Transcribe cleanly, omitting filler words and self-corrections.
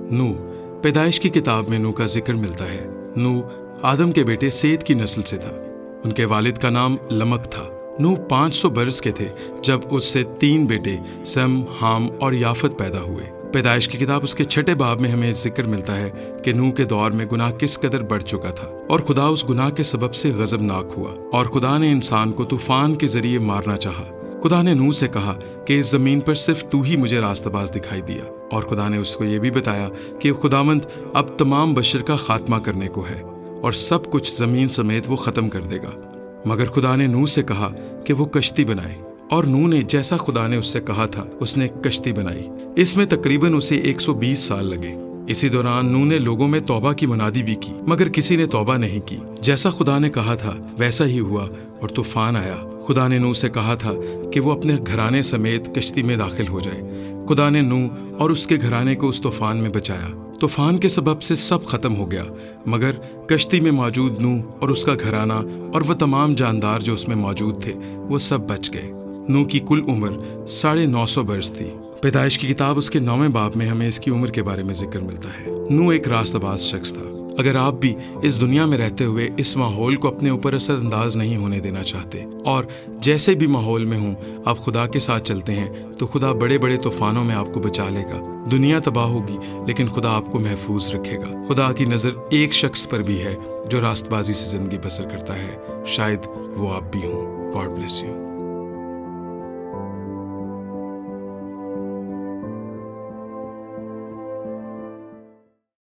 नूह, पैदाइश की किताब में नूह का जिक्र मिलता है। नूह आदम के बेटे सेत की नस्ल से था। उनके वालिद का नाम लमक था। नूह 500 बरस के थे जब उससे 3 बेटे सम, हाम और याफत पैदा हुए। पैदाइश की किताब उसके 6 बाब में हमें जिक्र मिलता है कि नूह के दौर में गुनाह किस कदर बढ़ चुका था और खुदा उस गुनाह के सबब से गजबनाक हुआ और खुदा ने इंसान को तूफान के जरिए मारना चाहा। खुदा ने नूह से कहा कि इस जमीन पर सिर्फ तू ही मुझे रास्ताबाज दिखाई दिया, और खुदा ने उसको ये भी बताया कि खुदावंद अब तमाम बशर का खात्मा करने को है और सब कुछ जमीन समेत वो खत्म कर देगा। मगर खुदा ने नूह से कहा कि वो कश्ती बनाए, और नूह ने जैसा खुदा ने उससे कहा था उसने एक कश्ती बनाई। इसमें तकरीबन उसे 120 साल लगे। इसी दौरान नूह ने लोगों में तौबा की मुनादी भी की, मगर किसी ने तौबा नहीं की। जैसा खुदा ने कहा था वैसा ही हुआ और तूफान आया। खुदा ने नूह से कहा था कि वो अपने घराने समेत कश्ती में दाखिल हो जाए। खुदा ने नूह और उसके घराने को उस तूफान में बचाया। तूफान के सबब से सब खत्म हो गया, मगर कश्ती में मौजूद नूह और उसका घराना और वह तमाम जानदार जो उसमें मौजूद थे वो सब बच गए। नूह की कुल उम्र 950 बरस थी। पैदाइश की किताब उसके 9वें बाब में हमें इसकी उम्र के बारे में जिक्र मिलता है। नूह एक रास्ताबाज शख्स था। अगर आप भी इस दुनिया में रहते हुए इस माहौल को अपने ऊपर असरअंदाज नहीं होने देना चाहते और जैसे भी माहौल में हों आप खुदा के साथ चलते हैं, तो खुदा बड़े बड़े तूफानों में आपको बचा लेगा। दुनिया तबाह होगी लेकिन खुदा आपको महफूज रखेगा। खुदा की नज़र एक शख्स पर भी है जो रास्तबाजी से ज़िंदगी बसर करता है। शायद वो आप भी हों। God bless you.